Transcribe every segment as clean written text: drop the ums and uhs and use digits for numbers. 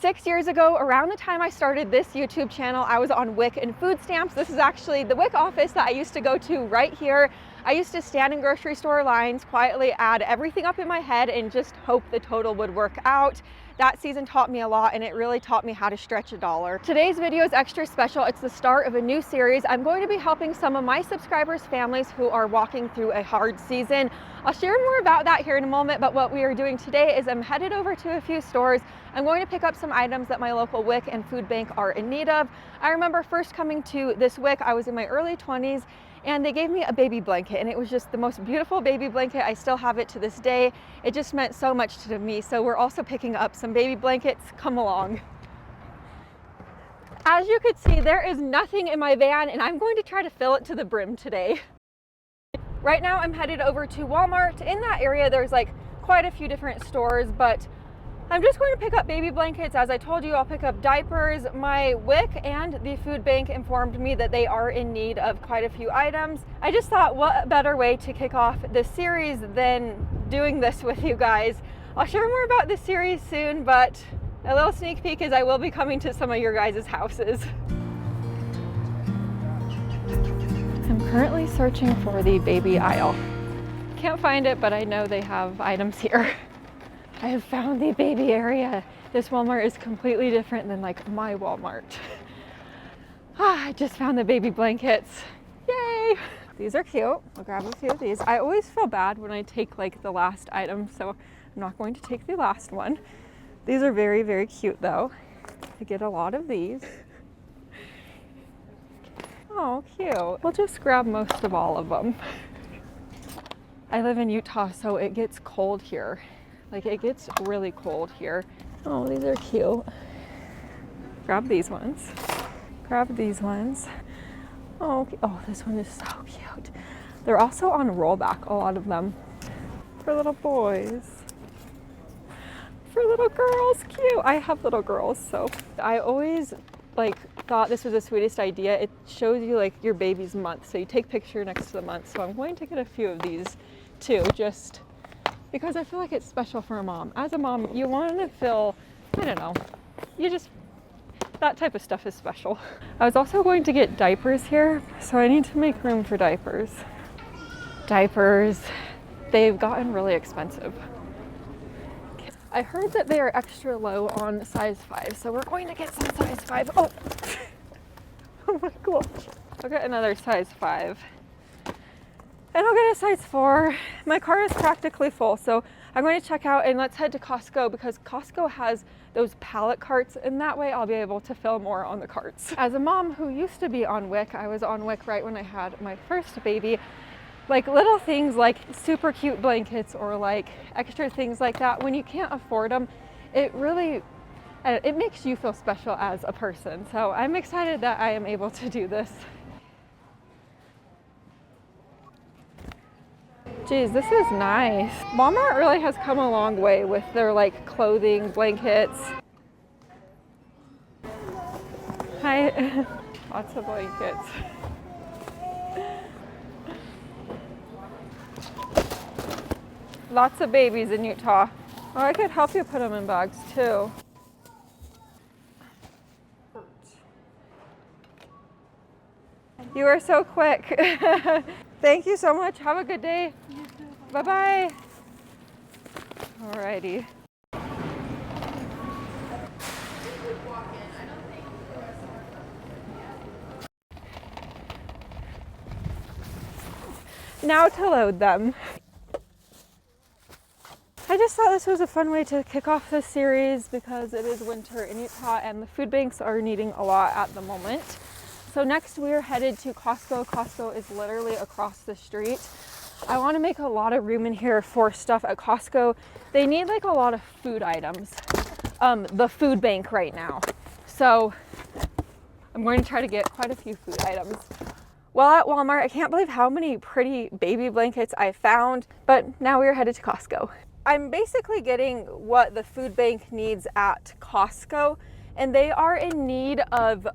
6 years ago, around the time I started this YouTube channel, I was on WIC and food stamps. This is actually the WIC office that I used to go to right here. I used to stand in grocery store lines, quietly add everything up in my head and just hope the total would work out. That season taught me a lot, and it really taught me how to stretch a dollar. Today's video is extra special. It's the start of a new series. I'm going to be helping some of my subscribers' families who are walking through a hard season. I'll share more about that here in a moment, but what we are doing today is I'm headed over to a few stores. I'm going to pick up some items that my local WIC and food bank are in need of. I remember first coming to this WIC, I was in my early 20s, and they gave me a baby blanket, and it was just the most beautiful baby blanket. I still have it to this day. It just meant so much to me. So we're also picking up some baby blankets. Come along. As you could see, there is nothing in my van, and I'm going to try to fill it to the brim today. Right now I'm headed over to Walmart. In that area there's like quite a few different stores, but I'm just going to pick up baby blankets. As I told you, I'll pick up diapers. My WIC and the food bank informed me that they are in need of quite a few items. I just thought, what better way to kick off this series than doing this with you guys. I'll share more about this series soon, but a little sneak peek is I will be coming to some of your guys' houses. I'm currently searching for the baby aisle. Can't find it, but I know they have items here. I have found the baby area. This Walmart is completely different than like my Walmart. I just found the baby blankets. Yay! These are cute. I'll grab a few of these. I always feel bad when I take like the last item, so I'm not going to take the last one. These are very, very cute though. I get a lot of these. Oh, cute. We'll just grab most of all of them. I live in Utah, so it gets cold here. Like, it gets really cold here. Oh, these are cute. Grab these ones. Grab these ones. Oh, this one is so cute. They're also on rollback, a lot of them. For little boys. For little girls, cute. I have little girls, so I always thought this was the sweetest idea. It shows you like your baby's month, so you take picture next to the month. So I'm going to get a few of these too, just because I feel like it's special for a mom. As a mom, you want to feel, I don't know, that type of stuff is special. I was also going to get diapers here, so I need to make room for diapers. Diapers, they've gotten really expensive. I heard that they are extra low on size 5, so we're going to get some size 5. Oh, oh my gosh. I'll get another size 5. And I'll get a size 4. My car is practically full, so I'm going to check out and let's head to Costco because Costco has those pallet carts, and that way I'll be able to fill more on the carts. As a mom who used to be on WIC, I was on WIC right when I had my first baby. Like little things like super cute blankets or like extra things like that, when you can't afford them, it makes you feel special as a person. So I'm excited that I am able to do this. Geez, this is nice. Walmart really has come a long way with their like clothing, blankets. Hi. Lots of blankets. Lots of babies in Utah. Oh, I could help you put them in bags too. You are so quick. Thank you so much. Have a good day. Bye-bye. Alrighty. Now to load them. I just thought this was a fun way to kick off this series because it is winter in Utah and the food banks are needing a lot at the moment. So next we are headed to Costco. Costco is literally across the street. I want to make a lot of room in here for stuff at Costco. They need like a lot of food items, the food bank right now. So I'm going to try to get quite a few food items. While at Walmart, I can't believe how many pretty baby blankets I found, but now we are headed to Costco. I'm basically getting what the food bank needs at Costco, and they are in need of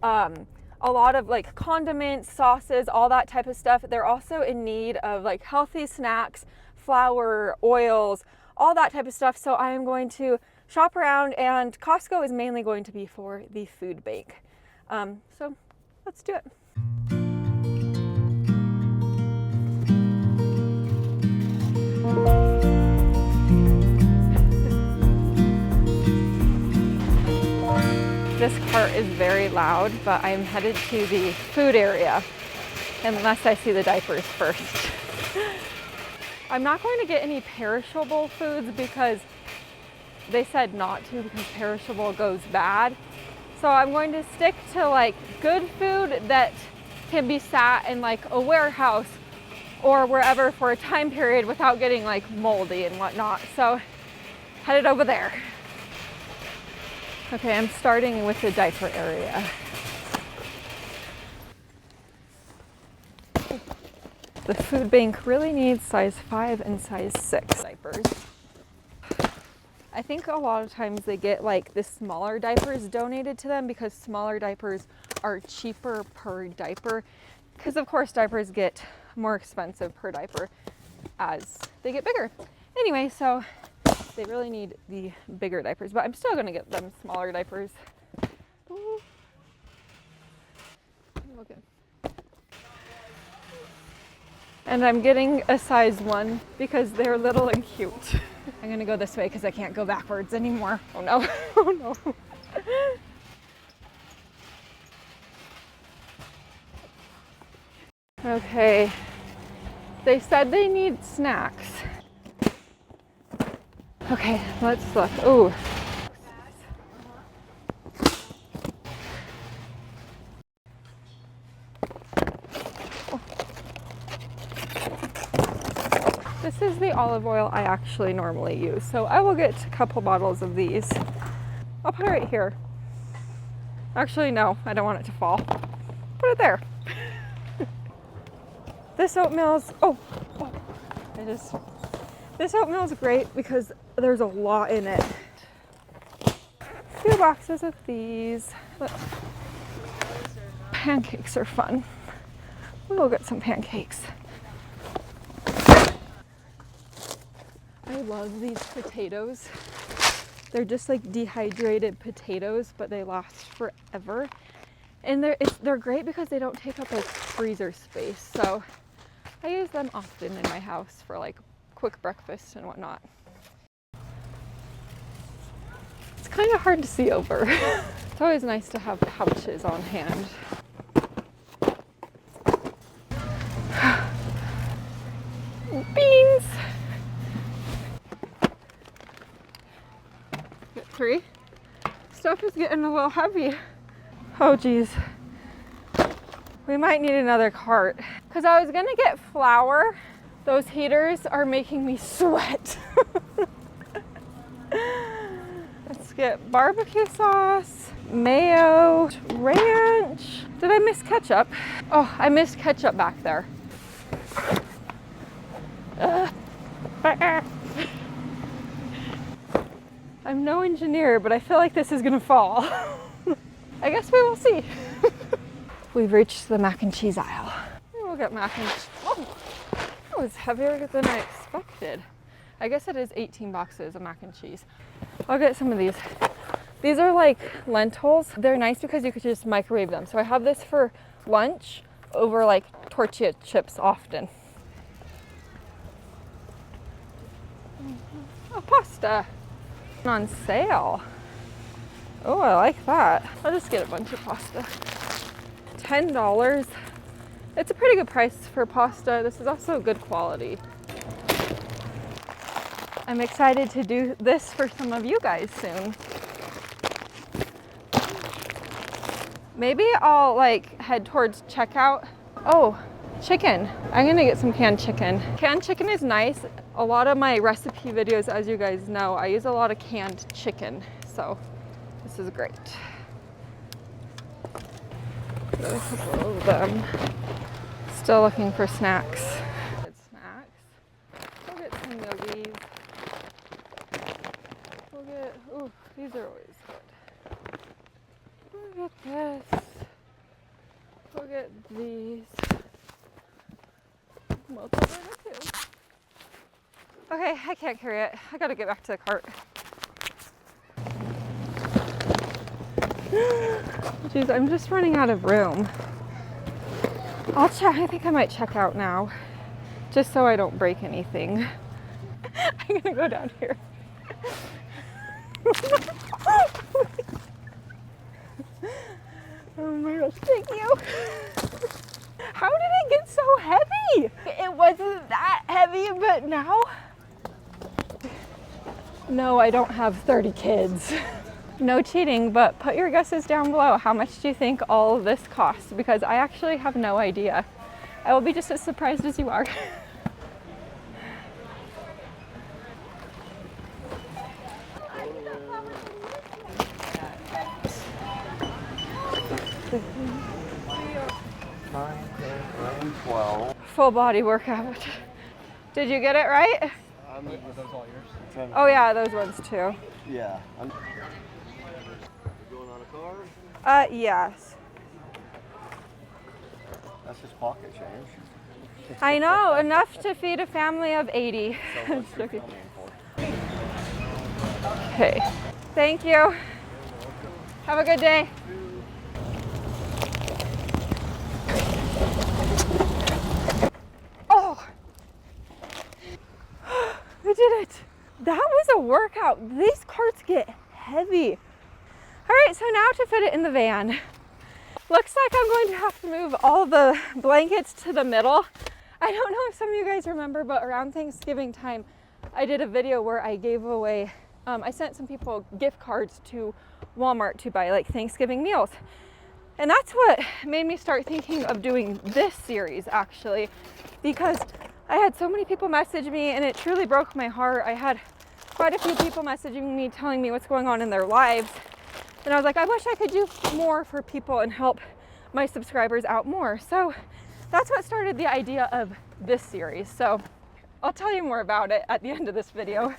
a lot of like condiments, sauces, all that type of stuff. They're also in need of like healthy snacks, flour, oils, all that type of stuff. So I am going to shop around, and Costco is mainly going to be for the food bank. So let's do it. This cart is very loud, but I am headed to the food area unless I see the diapers first. I'm not going to get any perishable foods because they said not to, because perishable goes bad. So I'm going to stick to like good food that can be sat in like a warehouse or wherever for a time period without getting like moldy and whatnot. So headed over there. Okay, I'm starting with the diaper area. The food bank really needs size 5 and size 6 diapers. I think a lot of times they get like the smaller diapers donated to them because smaller diapers are cheaper per diaper. Because of course diapers get more expensive per diaper as they get bigger. Anyway, so they really need the bigger diapers, but I'm still gonna get them smaller diapers. Ooh. Okay. And I'm getting a size 1 because they're little and cute. I'm gonna go this way because I can't go backwards anymore. Oh no, oh no. Okay, they said they need snacks. Okay, let's look. Ooh. This is the olive oil I actually normally use, so I will get a couple bottles of these. I'll put it right here. Actually, no, I don't want it to fall. Put it there. This oatmeal's, this oatmeal's great because there's a lot in it. 2 boxes of these. Pancakes are fun. We'll get some pancakes. I love these potatoes. They're just like dehydrated potatoes, but they last forever. And they're great because they don't take up like freezer space. So I use them often in my house for like quick breakfast and whatnot. It's kind of hard to see over. It's always nice to have pouches on hand. Beans! Get 3. Stuff is getting a little heavy. Oh geez. We might need another cart. Because I was gonna get flour. Those heaters are making me sweat. Let's get barbecue sauce, mayo, ranch. Did I miss ketchup? Oh, I missed ketchup back there. I'm no engineer, but I feel like this is gonna fall. I guess we will see. We've reached the mac and cheese aisle. We'll get mac and cheese. Oh, that was heavier than I expected. I guess it is 18 boxes of mac and cheese. I'll get some of these. These are like lentils. They're nice because you could just microwave them. So I have this for lunch over like tortilla chips often. Oh, pasta on sale. Oh, I like that. I'll just get a bunch of pasta. $10. It's a pretty good price for pasta. This is also good quality. I'm excited to do this for some of you guys soon. Maybe I'll like head towards checkout. Oh, chicken. I'm gonna get some canned chicken. Canned chicken is nice. A lot of my recipe videos, as you guys know, I use a lot of canned chicken. So this is great. Got a couple of them. Still looking for snacks. Good snacks. We'll get some of these. We'll get, ooh, these are always good. We'll get this. We'll get these. Multiple too. Okay, I can't carry it. I gotta get back to the cart. Jeez, I'm just running out of room. I'll check. I think I might check out now, just so I don't break anything. I'm gonna go down here. Oh my gosh, thank you. How did it get so heavy? It wasn't that heavy, but now? No, I don't have 30 kids. No cheating, but put your guesses down below. How much do you think all of this costs? Because I actually have no idea. I will be just as surprised as you are. Full body workout. Did you get it right? Were those all yours? Oh yeah, those ones too. Yeah. Going on a card? Yes. That's just pocket change. I know, enough to feed a family of 80. So what's your filming for? Okay, thank you. Have a good day. Oh, we did it. That was a workout. These carts get heavy. All right, so now to fit it in the van. Looks like I'm going to have to move all the blankets to the middle. I don't know if some of you guys remember, but around Thanksgiving time, I did a video where I gave away, I sent some people gift cards to Walmart to buy like Thanksgiving meals. And that's what made me start thinking of doing this series actually, because I had so many people message me and it truly broke my heart. I had quite a few people messaging me, telling me what's going on in their lives. And I was like, I wish I could do more for people and help my subscribers out more. So that's what started the idea of this series. So I'll tell you more about it at the end of this video.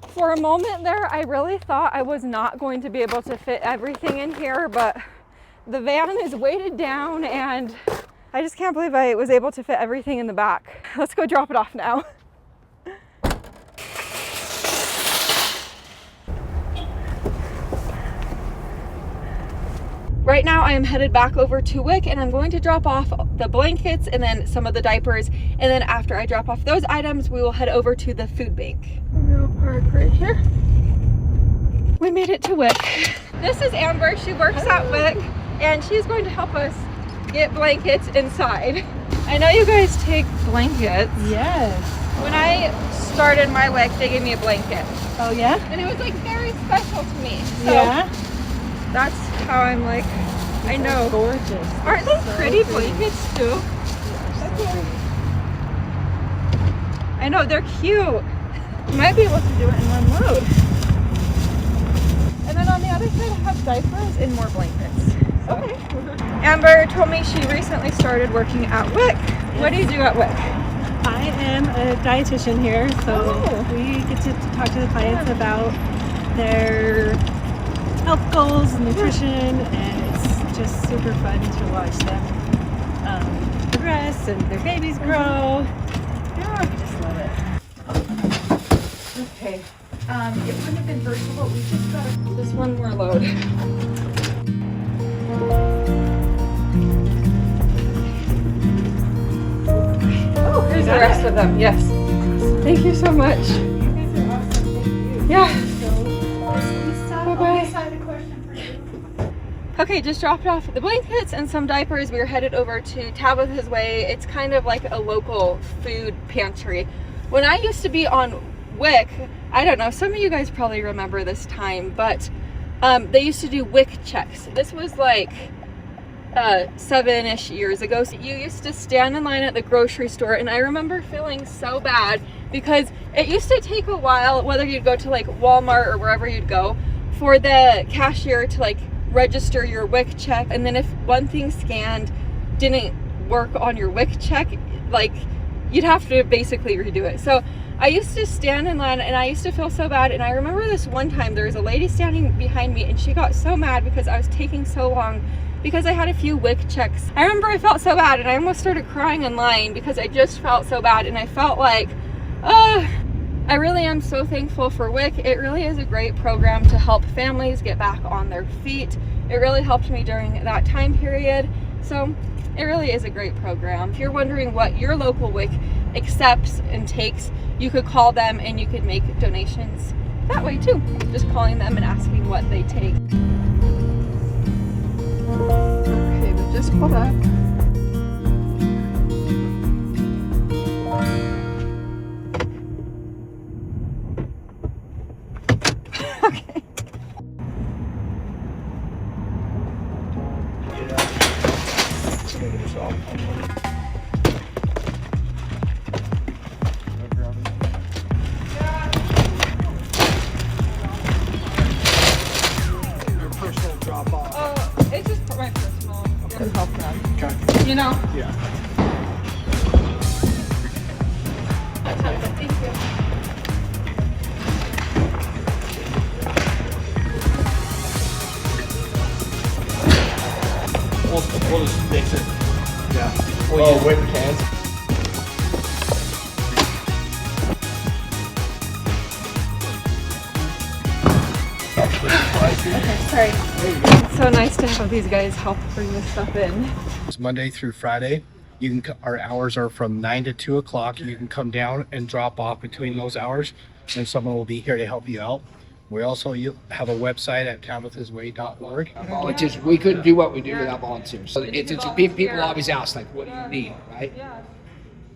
For a moment there, I really thought I was not going to be able to fit everything in here, but the van is weighted down and I just can't believe I was able to fit everything in the back. Let's go drop it off now. Right now I am headed back over to WIC and I'm going to drop off the blankets and then some of the diapers, and then after I drop off those items we will head over to the food bank. We'll park right here. We made it to WIC. This is Amber, she works at WIC and she's going to help us get blankets inside. I know you guys take blankets. Yes. When I started my WIC they gave me a blanket. Oh yeah? And it was like very special to me. So Yeah. that's how I'm like, I know. Gorgeous. Aren't they pretty blankets too? I know, they're cute. You might be able to do it in one load. And then on the other side I have diapers and more blankets. So. Okay. Amber told me she recently started working at WIC. Yes. What do you do at WIC? I am a dietitian here, so we get to talk to the clients about their health goals and nutrition, and it's just super fun to watch them progress and their babies grow. Yeah, I just love it. Okay. It wouldn't have been virtual, but we just got just one more load. Oh, here's the rest of them. Yes. Thank you so much. You guys are awesome. Thank you. Yeah. Bye-bye. Okay, just dropped off the blankets and some diapers. We are headed over to Tabitha's Way. It's kind of like a local food pantry. When I used to be on WIC, I don't know, some of you guys probably remember this time, but they used to do WIC checks. This was like 7-ish years ago. So you used to stand in line at the grocery store, and I remember feeling so bad because it used to take a while, whether you'd go to like Walmart or wherever you'd go, for the cashier to like register your WIC check, and then if one thing scanned didn't work on your WIC check, like you'd have to basically redo it. So I used to stand in line and I used to feel so bad, and I remember this one time there was a lady standing behind me and she got so mad because I was taking so long because I had a few WIC checks. I remember I felt so bad and I almost started crying in line because I just felt so bad, and I felt like I really am so thankful for WIC. It really is a great program to help families get back on their feet. It really helped me during that time period. So it really is a great program. If you're wondering what your local WIC accepts and takes, you could call them and you could make donations that way too. Just calling them and asking what they take. Okay, we just pulled up. Okay. Your personal drop off. Oh, it's just my personal. To help them. Okay. You know? Yeah. Thank you. We'll just mix it. Yeah. Oh, whip cans. Okay, sorry. It's so nice to have these guys help bring this stuff in. It's Monday through Friday. You can. Our hours are from 9 to 2 o'clock. You can come down and drop off between those hours, and someone will be here to help you out. We also have a website at tabithasway.org. Which is, we couldn't do what we do without volunteers. So people always ask, like, what do you need, right?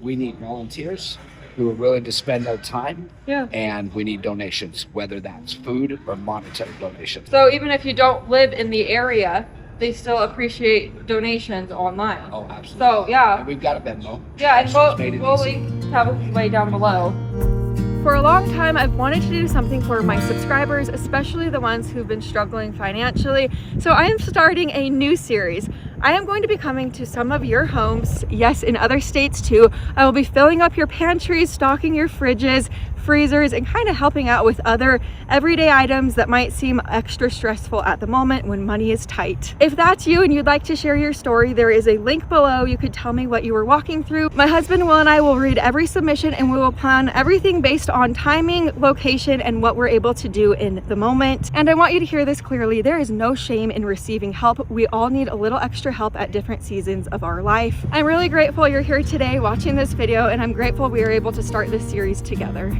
We need volunteers who are willing to spend their time, and we need donations, whether that's food or monetary donations. So even if you don't live in the area, they still appreciate donations online. Oh, absolutely. So yeah. And we've got a Venmo. Yeah, and It's made it we'll easy. link Tabitha's way down below. For a long time, I've wanted to do something for my subscribers, especially the ones who've been struggling financially. So I am starting a new series. I am going to be coming to some of your homes, yes, in other states too. I will be filling up your pantries, stocking your fridges, freezers, and kind of helping out with other everyday items that might seem extra stressful at the moment when money is tight. If that's you and you'd like to share your story, there is a link below. You could tell me what you were walking through. My husband Will and I will read every submission, and we will plan everything based on timing, location, and what we're able to do in the moment. And I want you to hear this clearly. There is no shame in receiving help. We all need a little extra help at different seasons of our life. I'm really grateful you're here today watching this video, and I'm grateful we were able to start this series together.